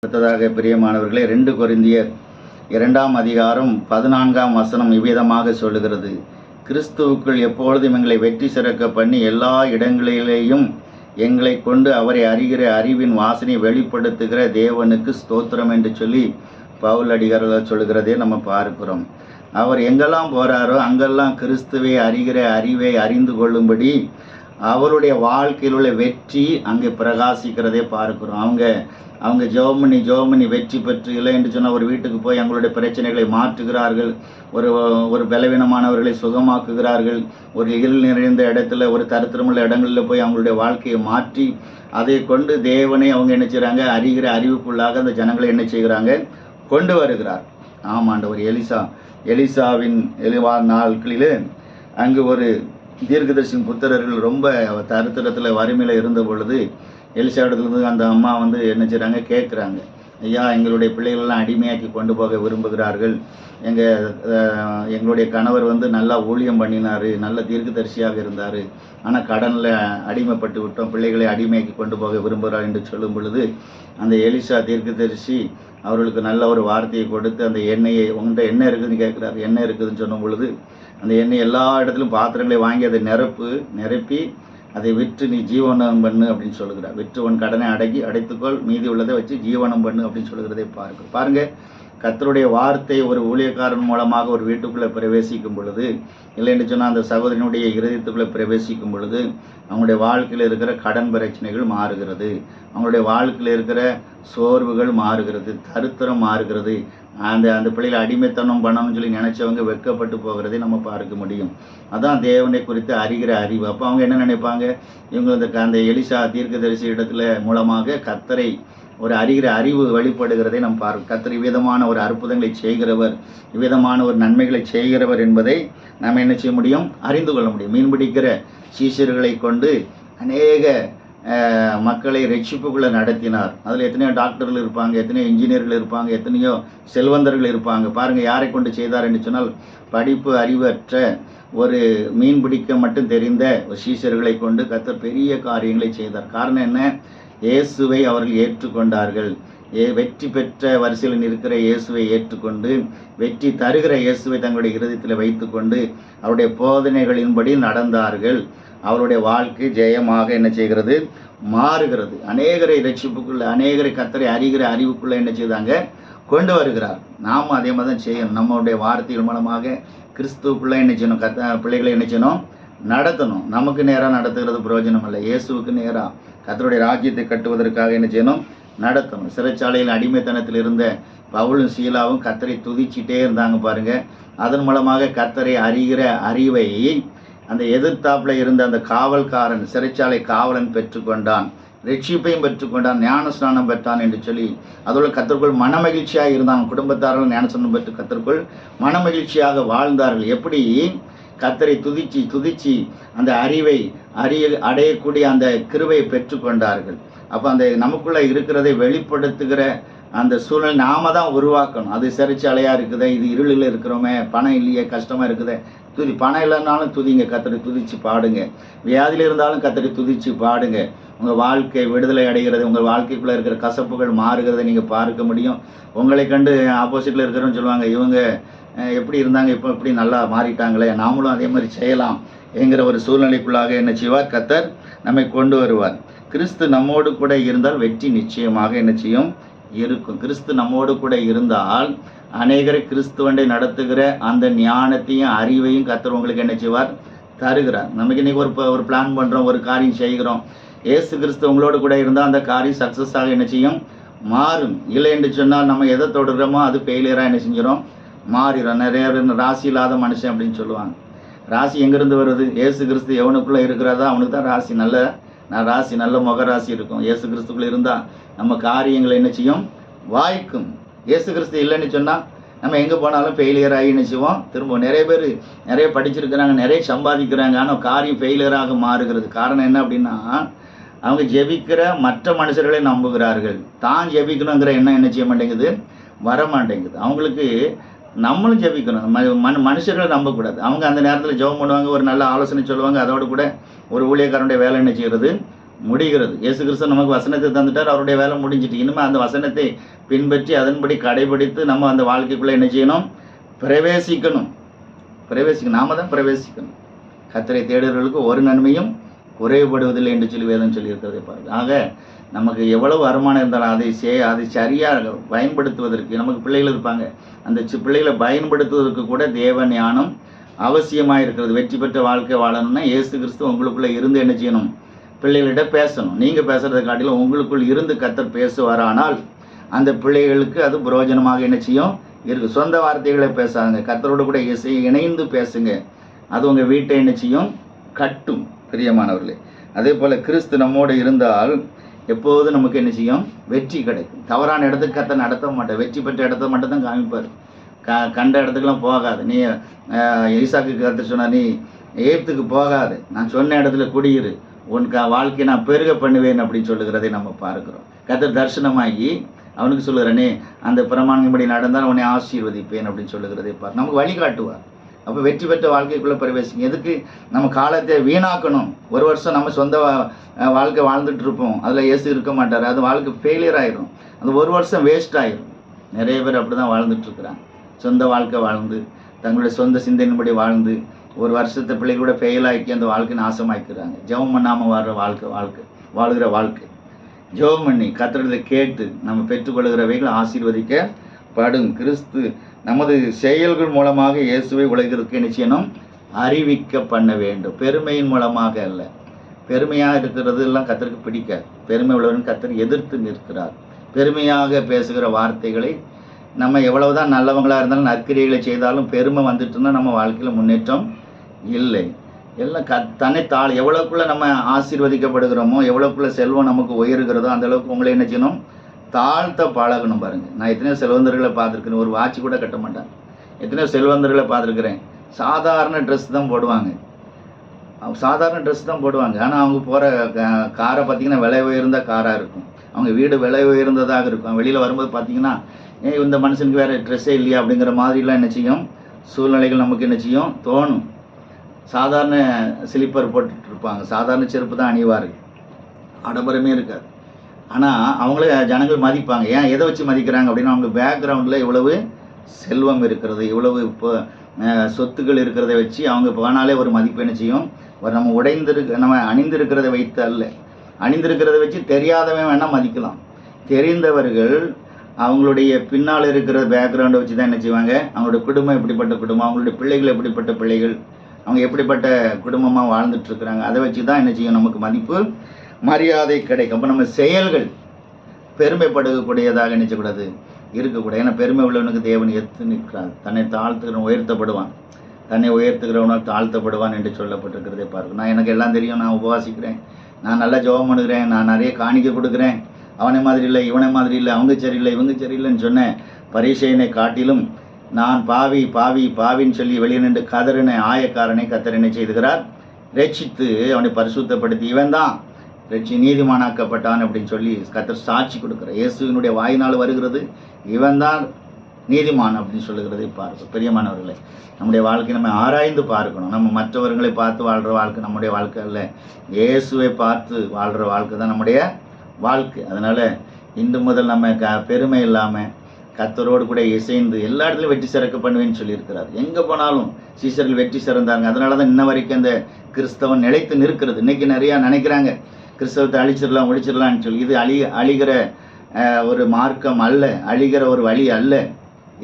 அடுத்ததாக பிரியமானவர்களே, 2 கொரிந்தியர் 2ஆம் அதிகாரம் 14ஆம் வசனம் இவ்விதமாக சொல்லுகிறது. கிறிஸ்துவுக்குள் எப்பொழுதும் எங்களை வெற்றி சிறக்க பண்ணி எல்லா இடங்களிலேயும் எங்களை கொண்டு அவரை அறிகிற அறிவின் வாசனை வெளிப்படுத்துகிற தேவனுக்கு ஸ்தோத்திரம் என்று சொல்லி பவுல் அடிகாரர்கள் சொல்லுகிறதே நம்ம பார்க்கிறோம். அவர் எங்கெல்லாம் போகிறாரோ அங்கெல்லாம் கிறிஸ்துவை அறிகிற அறிவை அறிந்து கொள்ளும்படி அவருடைய வாழ்க்கையில் உள்ள வெற்றி அங்கே பிரகாசிக்கிறதே பார்க்கிறோம். அவங்க ஜெபம் பண்ணி வெற்றி பெற்று இல்லை என்று சொன்னால் ஒரு வீட்டுக்கு போய் அவங்களுடைய பிரச்சனைகளை மாற்றுகிறார்கள், ஒரு பலவீனமானவர்களை சுகமாக்குகிறார்கள், ஒரு இருள் நிறைந்த இடத்துல ஒரு தரித்திரமுள்ள இடங்களில் போய் அவங்களுடைய வாழ்க்கையை மாற்றி அதை கொண்டு தேவனை அவங்க என்ன செய்கிறாங்க, அறிகிற அறிவுக்குள்ளாக அந்த ஜனங்களை என்ன செய்கிறாங்க, கொண்டு வருகிறார். ஆமாண்டவர். எலிசாவின் நாட்களில் அங்கு ஒரு தீர்க்கதரிசியின் புத்திரர்கள் ரொம்ப தரித்திரத்தில் வறுமையில் இருந்த பொழுது எலிசா இடத்துலேருந்து அந்த அம்மா என்ன செய்கிறாங்க, கேட்குறாங்க, ஐயா எங்களுடைய பிள்ளைகளெல்லாம் அடிமையாக்கி கொண்டு போக விரும்புகிறார்கள், எங்களுடைய கணவர் நல்லா ஊழியம் பண்ணினார், நல்ல தீர்க்கதரிசியாக இருந்தார், ஆனால் கடனில் அடிமைப்பட்டு விட்டோம், பிள்ளைகளை அடிமையாக்கி கொண்டு போக விரும்புகிறார் என்று சொல்லும் பொழுது அந்த எலிசா தீர்க்கதரிசி அவர்களுக்கு நல்ல ஒரு வார்த்தையை கொடுத்து அந்த எண்ணெயை, உங்கள்கிட்ட எண்ணெய் இருக்குதுன்னு கேட்குறாரு. எண்ணெய் இருக்குதுன்னு சொன்ன பொழுது அந்த எண்ணெய் எல்லா இடத்துலையும் பாத்திரங்களை வாங்கி அதை நிரப்பி அதை விற்று நீ ஜீவனம் பண்ணு அப்படின்னு சொல்லுகிறார். விற்று உன் கடனை அடைத்துக்கொள், மீதி உள்ளதை வச்சு ஜீவனம் பண்ணு அப்படின்னு சொல்லுகிறதை பாருங்க. கர்த்தருடைய வார்த்தை ஒரு ஊழியக்காரன் மூலமாக ஒரு வீட்டுக்குள்ளே பிரவேசிக்கும் பொழுது, இல்லைன்னு சொன்னால் அந்த சகோதரனுடைய இருதயத்துக்குள்ளே பிரவேசிக்கும் பொழுது அவங்களுடைய வாழ்க்கையில் இருக்கிற கடன் பிரச்சனைகள் மாறுகிறது, அவங்களுடைய வாழ்க்கையில் இருக்கிற சோர்வுகள் மாறுகிறது, தரித்திரம் மாறுகிறது, அந்த பிள்ளைகளை அடிமைத்தனம் பண்ணணும்னு சொல்லி நினைச்சவங்க வெட்கப்பட்டு போகிறதை நம்ம பார்க்க முடியும். அதான் தேவனை குறித்து அறிகிற அறிவு. அப்போ அவங்க என்ன நினைப்பாங்க, இவங்க அந்த எலிசா தீர்க்கதரிசி இடத்துல மூலமாக கர்த்தரை ஒரு அறிகிற அறிவு வெளிப்படுகிறதை நம்ம பார்க்க, கர்த்தர் இவ்விதமான ஒரு அற்புதங்களை செய்கிறவர், இவ்விதமான ஒரு நன்மைகளை செய்கிறவர் என்பதை நம்ம என்ன செய்ய முடியும், அறிந்து கொள்ள முடியும். மீன்பிடிக்கிற சீஷர்களை கொண்டு அநேக மக்களை ரட்சிப்புக்குள்ளே நடத்தினார். அதில் எத்தனையோ டாக்டர்கள் இருப்பாங்க, எத்தனையோ இன்ஜினியர்கள் இருப்பாங்க, எத்தனையோ செல்வந்தர்கள் இருப்பாங்க. பாருங்கள் யாரை கொண்டு செய்தார் என்று சொன்னால், படிப்பு அறிவற்ற ஒரு மீன் பிடிக்க மட்டும் தெரிந்த ஒரு சீஷர்களை கொண்டு கர்த்தர் பெரிய காரியங்களை செய்தார். காரணம் என்ன, இயேசுவை அவர்கள் ஏற்றுக்கொண்டார்கள். வெற்றி பெற்ற வரிசையில் இருக்கிற இயேசுவை ஏற்றுக்கொண்டு வெற்றி தருகிற இயேசுவை தங்களுடைய இருதயத்தில் வைத்துக்கொண்டு அவருடைய போதனைகளின்படி நடந்தார்கள். அவருடைய வாழ்க்கை ஜெயமாக என்ன செய்கிறது, மாறுகிறது. அநேகரை ரட்சிப்புக்குள்ளே, அநேகரை கர்த்தரை அறிகிற அறிவுக்குள்ளே என்ன செய்தாங்க, கொண்டு வருகிறார். நாம் அதே மாதிரி தான் செய்யணும். நம்மளுடைய வார்த்தைகள் மூலமாக கிறிஸ்துவுக்குள்ளே என்ன செய்யணும், பிள்ளைகளை என்ன செய்யணும், நடத்தணும். நமக்கு நேராக நடத்துகிறது பிரயோஜனம் இல்லை, இயேசுவுக்கு நேராக கர்த்தருடைய ராஜ்யத்தை கட்டுவதற்காக என்ன செய்யணும், நடத்தணும். சிறைச்சாலையில் அடிமைத்தனத்தில் இருந்த பவுலும் சீலாவும் கர்த்தரை துதிச்சிட்டே இருந்தாங்க பாருங்க. அதன் மூலமாக கர்த்தரை அறிகிற அறிவை அந்த எதிர்த்தாப்பில் இருந்த அந்த காவல்காரன், சிறைச்சாலை காவலன் பெற்றுக்கொண்டான், ரட்சிப்பையும் பெற்றுக்கொண்டான், ஞானஸ்நானம் பெற்றான் என்று சொல்லி அதோடு கர்த்தருக்குள் மனமகிழ்ச்சியாக இருந்தான். குடும்பத்தார்கள் ஞானஸ்நானம் பெற்று கர்த்தருக்குள் மனமகிழ்ச்சியாக வாழ்ந்தார்கள். எப்படி கர்த்தரை துதிச்சு அந்த அறிவை அடையக்கூடிய அந்த கிருபையை பெற்றுக்கொண்டார்கள். அப்போ அந்த நமக்குள்ளே இருக்கிறதை வெளிப்படுத்துகிற அந்த சூழ்நிலை நாம தான் உருவாக்கணும். அது சிறைச்சாலையாக இருக்குதே, இது இருளில் இருக்கிறோமே, பணம் இல்லையே, கஷ்டமாக இருக்குதே, பணம் இல்லைன்னாலும் துதிங்க, கர்த்தரை துதிச்சு பாடுங்க. வியாதியில் இருந்தாலும் கர்த்தரை துதிச்சு பாடுங்க. உங்கள் வாழ்க்கை விடுதலை அடைகிறது, உங்கள் வாழ்க்கைக்குள்ளே இருக்கிற கசப்புகள் மாறுகிறதை நீங்கள் பார்க்க முடியும். உங்களை கண்டு ஆப்போசிட்டில் இருக்கிறோன்னு சொல்லுவாங்க, இவங்க எப்படி இருந்தாங்க, இப்போ இப்படி நல்லா மாறிட்டாங்களே, நாமளும் அதே மாதிரி செய்யலாம் என்கிற ஒரு சூழ்நிலைக்குள்ளாக என்ன செய்வார், கர்த்தர் நம்மை கொண்டு வருவார். கிறிஸ்து நம்மோடு கூட இருந்தால் வெற்றி நிச்சயமாக என்ன செய்யும், இருக்கும். கிறிஸ்து நம்மோடு கூட இருந்தால் அநேகரை கிறிஸ்துவண்டை நடத்துகிற அந்த ஞானத்தையும் அறிவையும் கர்த்தர் உங்களுக்கு என்ன செய்வார், தருகிறார். நமக்கு இன்றைக்கி ஒரு பிளான் பண்ணுறோம், ஒரு காரியம் செய்கிறோம், ஏசு கிறிஸ்து உங்களோடு கூட இருந்தால் அந்த காரியம் சக்ஸஸாக என்ன செய்யும், மாறும். இல்லை என்று சொன்னால் நம்ம எதை தொடர்கிறோமோ அது ஃபெயிலியராக என்ன செஞ்சிடும், மாறிடும். நிறைய ராசி இல்லாத மனுஷன் அப்படின்னு சொல்லுவாங்க. ராசி எங்கேருந்து வருது, ஏசு கிறிஸ்து எவனுக்குள்ளே இருக்கிறதா அவனுக்கு தான் ராசி நல்ல முகராசி இருக்கும். ஏசு கிறிஸ்துக்குள்ளே இருந்தால் நம்ம காரியங்களை என்ன செய்யும், வாய்க்கும். ஏசு கிறிஸ்து இல்லைன்னு சொன்னால் நம்ம எங்கே போனாலும் ஃபெயிலியராகி என்ன செய்வோம், திரும்ப. நிறைய பேர் நிறைய படிச்சிருக்கிறாங்க, நிறைய சம்பாதிக்கிறாங்க, ஆனால் காரியம் ஃபெயிலியராக மாறுகிறது. காரணம் என்ன அப்படின்னா, அவங்க ஜெபிக்கிற மற்ற மனுஷர்களை நம்புகிறார்கள், தான் ஜெபிக்கணுங்கிற எண்ணம் என்ன செய்ய மாட்டேங்குது, வர மாட்டேங்குது. அவங்களுக்கு நம்மளும் ஜெபிக்கணும், மனுஷர்களை நம்பக்கூடாது. அவங்க அந்த நேரத்தில் ஜெபம் பண்ணுவாங்க, ஒரு நல்ல ஆலோசனை சொல்லுவாங்க, அதோடு கூட ஒரு ஊழியக்காரனுடைய வேலை என்ன செய்கிறது, முடிகிறது. இயேசு கிறிஸ்து நமக்கு வசனத்தை தந்துட்டார், அவருடைய வேலை முடிஞ்சிட்டு. இனிமேல் அந்த வசனத்தை பின்பற்றி அதன்படி கடைபிடித்து நம்ம அந்த வாழ்க்கைக்குள்ளே என்ன செய்யணும்? பிரவேசிக்கணும். நாம தான் பிரவேசிக்கணும். கர்த்தரை தேடுறவர்களுக்கு ஒரு நன்மையும் குறைபடுவதில்லை என்று சொல்லி வேதம் சொல்லியிருக்கிறதை பாருங்கள். ஆக நமக்கு எவ்வளவு வருமானம் இருந்தாலும் அதை சரியாக பயன்படுத்துவதற்கு, நமக்கு பிள்ளைகள் இருப்பாங்க, அந்த பிள்ளைகளை பயன்படுத்துவதற்கு கூட தேவ ஞானம் அவசியமாக இருக்கிறது. வெற்றி பெற்ற வாழ்க்கை வாழணும்னா இயேசு கிறிஸ்து உங்களுக்குள்ளே இருந்து என்ன செய்யணும்? பிள்ளைகள்கிட்ட பேசணும். நீங்கள் பேசுகிறத காட்டிலும் உங்களுக்குள் இருந்து கர்த்தர் பேசுவாரானால் அந்த பிள்ளைகளுக்கு அது பிரயோஜனமாக என்ன செய்யும்? இருக்குது. சொந்த வார்த்தைகளை பேசாதுங்க, கர்த்தரோடு கூட இணைந்து பேசுங்க. அது உங்கள் வீட்டை என்ன செய்யும்? கட்டும். பிரியமானவர்களே, அதே போல் கிறிஸ்து நம்மோடு இருந்தால் எப்போதும் நமக்கு என்ன செய்யும்? வெற்றி கிடைக்கும். தவறான இடத்துக்கு கர்த்தர் நடத்த மாட்டார். வெற்றி பெற்ற இடத்த மட்டும் தான் காமிப்பார். கண்ட இடத்துக்குலாம் போகாது. நீ ஈசாக்கு கர்த்தர் சொன்னார், நீ எகிப்துக்கு போகாது, நான் சொன்ன இடத்துல குடியிரு, உன் வாழ்க்கையை நான் பெருக பண்ணுவேன் அப்படின்னு சொல்லுகிறதை நம்ம பார்க்குறோம். கர்த்தர் தரிசனமாகி அவனுக்கு சொல்லுகிறனே, அந்த பிரமாணப்படி நடந்தால் உன்னை ஆசீர்வதிப்பேன் அப்படின்னு சொல்லுகிறதை பார். நமக்கு வழிகாட்டுவார். அப்போ வெற்றி பெற்ற வாழ்க்கைக்குள்ளே பிரவேசிங்க. எதுக்கு நம்ம காலத்தை வீணாக்கணும்? ஒரு வருஷம் நம்ம சொந்த வாழ்க்கை வாழ்ந்துட்டு இருப்போம், அதில் இயேசு இருக்க மாட்டார், அது வாழ்க்கை ஃபெயிலியர் ஆயிரும். அந்த ஒரு வருஷம் வேஸ்ட் ஆயிரும். நிறைய பேர் அப்படி தான் வாழ்ந்துட்டுருக்குறாங்க. சொந்த வாழ்க்கை வாழ்ந்து, தங்களுடைய சொந்த சிந்தனைப்படி வாழ்ந்து, ஒரு வருஷத்தை பிள்ளைகளோட ஃபெயில் ஆக்கி அந்த வாழ்க்கை நாசமாக்கிறாங்க. ஜெபம் பண்ணாமல் வாழ்கிற வாழ்க்கை. ஜெபம் பண்ணி கர்த்தரிடத்தை கேட்டு நம்ம பெற்றுக்கொள்கிறவைகள் ஆசீர்வதிக்கப்படும். கிறிஸ்து நமது செயல்கள் மூலமாக இயேசுவை உலகிற்கு என்ன செய்யணும்? அறிவிக்க பண்ண வேண்டும். பெருமையின் மூலமாக அல்ல. பெருமையாக இருக்கிறது எல்லாம் கர்த்தருக்கு பிடிக்காது. பெருமை உள்ளவன் கர்த்தர் எதிர்த்து நிற்கிறார். பெருமையாக பேசுகிற வார்த்தைகளை நம்ம எவ்வளவுதான் நல்லவங்களாக இருந்தாலும் நற்கிரியைகளை செய்தாலும் பெருமை வந்துட்டுன்னா நம்ம வாழ்க்கையில் முன்னேற்றம் இல்லை. எல்லாம் தன்னை எவ்வளோக்குள்ளே நம்ம ஆசீர்வதிக்கப்படுகிறோமோ, எவ்வளோக்குள்ளே செல்வம் நமக்கு உயர்கிறதோ அந்த அளவுக்கு உங்களை என்ன செய்யணும்? தாழ்த்த பழகணும். பாருங்கள், நான் எத்தனையோ செல்வந்தர்களை பார்த்துருக்கேன், ஒரு வாட்சி கூட கட்ட மாட்டாங்க. எத்தனையோ செல்வந்தர்களை பார்த்துருக்குறேன், சாதாரண ட்ரெஸ் தான் போடுவாங்க. ஆனால் அவங்க போகிற காரை பார்த்திங்கன்னா விலை உயர்ந்த காராக இருக்கும். அவங்க வீடு விலை உயர்ந்ததாக இருக்கும். வெளியில் வரும்போது பார்த்திங்கன்னா, இந்த மனுஷனுக்கு வேறு ட்ரெஸ்ஸே இல்லையா அப்படிங்கிற மாதிரிலாம் என்ன செய்யும்? சூழ்நிலைகள் நமக்கு என்ன செய்யும்? தோணும். சாதாரண ஸ்லிப்பர் போட்டுட்ருப்பாங்க, சாதாரண செருப்பு தான் அணிவார்கள், ஆடம்பரமே இருக்காது. ஆனால் அவங்கள ஜனங்கள் மதிப்பாங்க. ஏன் எதை வச்சு மதிக்கிறாங்க அப்படின்னா, அவங்க பேக்ரவுண்டில் இவ்வளவு செல்வம் இருக்கிறது, இவ்வளவு இப்போ சொத்துக்கள் இருக்கிறத வச்சு அவங்க போனாலே ஒரு மதிப்பு என்ன செய்யும்? நம்ம அணிந்திருக்கிறத வைத்து அல்ல, அணிந்திருக்கிறத வச்சு தெரியாதவன் வேணால் மதிக்கலாம். தெரிந்தவர்கள் அவங்களுடைய பின்னால் இருக்கிற பேக்ரவுண்டை வச்சு தான் என்ன செய்வாங்க? அவங்களுடைய குடும்பம் எப்படிப்பட்ட குடும்பம், அவங்களுடைய பிள்ளைகள் எப்படிப்பட்ட பிள்ளைகள், அவங்க எப்படிப்பட்ட குடும்பமாக வாழ்ந்துட்டுருக்குறாங்க, அதை வச்சு தான் என்ன செய்யும்? நமக்கு மதிப்பு மரியாதை கிடைக்கும். அப்போ நம்ம செயல்கள் பெருமைப்படக்கூடியதாக நினைச்சக்கூடாது, இருக்கக்கூடாது. ஏன்னா பெருமை உள்ளவனுக்கு தேவன் எத்து நிற்கிறார். தன்னை தாழ்த்துக்கிறவன் உயர்த்தப்படுவான், தன்னை உயர்த்துகிறவனால் தாழ்த்தப்படுவான் என்று சொல்லப்பட்டிருக்கிறதே பாருங்கள். நான் எனக்கு எல்லாம் தெரியும், நான் உபவாசிக்கிறேன், நான் நல்லா ஜெபம் பண்ணுகிறேன், நான் நிறைய காணிக்கை கொடுக்குறேன், அவனை மாதிரி இல்லை, இவனை மாதிரி இல்லை, அவங்க சரியில்லை, இவங்க சரியில்லைன்னு சொன்னேன். பரிசேயனை காட்டிலும் நான் பாவி பாவி பாவின்னு சொல்லி வெளியே நின்று கதறின ஆயக்காரனை கர்த்தர் என்ன செய்துகிறார்? ரட்சித்து அவனை பரிசுத்தப்படுத்தி இவன் தான் நீதிமானாக்கப்பட்டான் அப்படின்னு சொல்லி கர்த்தர் சாட்சி கொடுக்குற. இயேசுவினுடைய வாயினால் வருகிறது, இவன் தான் நீதிமான் அப்படின்னு சொல்லுகிறதை பார்க்க. பிரியமானவர்களே, நம்முடைய வாழ்க்கை நம்ம ஆராய்ந்து பார்க்கணும். நம்ம மற்றவர்களை பார்த்து வாழ்கிற வாழ்க்கை நம்முடைய வாழ்க்கை அல்ல, இயேசுவை பார்த்து வாழ்கிற வாழ்க்கை தான் நம்முடைய வாழ்க்கை. அதனால் இன்று முதல் நம்ம பெருமை இல்லாமல் கர்த்தரோடு கூட இசைந்து எல்லா இடத்துலையும் வெற்றி சிறக்க பண்ணுவேன்னு சொல்லியிருக்கிறார். எங்கே போனாலும் சீஷர்கள் வெற்றி சிறந்தாங்க. அதனால தான் இன்ன வரைக்கும் அந்த கிறிஸ்தவன் நிலைத்து நிற்கிறது. இன்றைக்கி நிறையா நினைக்கிறாங்க கிறிஸ்தவத்தை ஒழிச்சிடலான்னு சொல்லி. இது அழிகிற ஒரு மார்க்கம் அல்ல, அழிகிற ஒரு வழி அல்ல,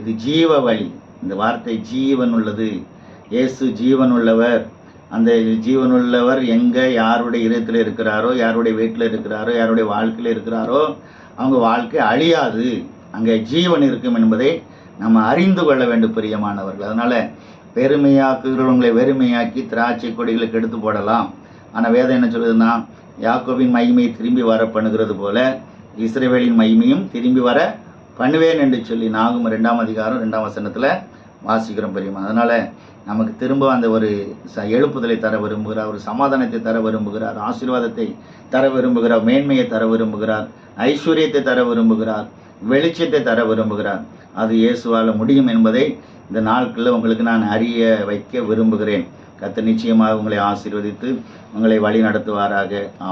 இது ஜீவ வழி. இந்த வார்த்தை ஜீவன் உள்ளது. இயேசு ஜீவன் உள்ளவர். அந்த ஜீவனுள்ளவர் எங்கே யாருடைய இதயத்தில் இருக்கிறாரோ, யாருடைய வீட்டில் இருக்கிறாரோ, யாருடைய வாழ்க்கையில் இருக்கிறாரோ அவங்க வாழ்க்கை அழியாது, அங்கே ஜீவன் இருக்கும் என்பதை நம்ம அறிந்து கொள்ள வேண்டும் பிரியமானவர்கள். அதனால் பெருமையாக்குகிறவங்களை வெறுமையாக்கி திராட்சை கொடிகளுக்கு எடுத்து போடலாம். ஆனால் வேதம் என்ன சொல்லுதுன்னா, யாக்கோபின் மகிமையை திரும்பி வர பண்ணுகிறது போல இஸ்ரவேலின் மகிமையும் திரும்பி வர பண்ணுவேன் என்று சொல்லி நாகும் 2ஆம் அதிகாரம் 2ஆம் வசனத்தில் வாசிக்கிறோம் பிரியமா. அதனால் நமக்கு திரும்ப அந்த ஒரு எழுப்புதலை தர விரும்புகிறார், ஒரு சமாதானத்தை தர விரும்புகிறார், ஆசீர்வாதத்தை தர விரும்புகிறார், மேன்மையை தர விரும்புகிறார், ஐஸ்வர்யத்தை தர விரும்புகிறார், வெளிச்சத்தை தர விரும்புகிறார். அது இயேசுவால் முடியும் என்பதை இந்த நாட்களில் உங்களுக்கு நான் அறிய வைக்க விரும்புகிறேன். கர்த்தர் நிச்சயமாக உங்களை ஆசீர்வதித்து உங்களை வழி நடத்துவாராக.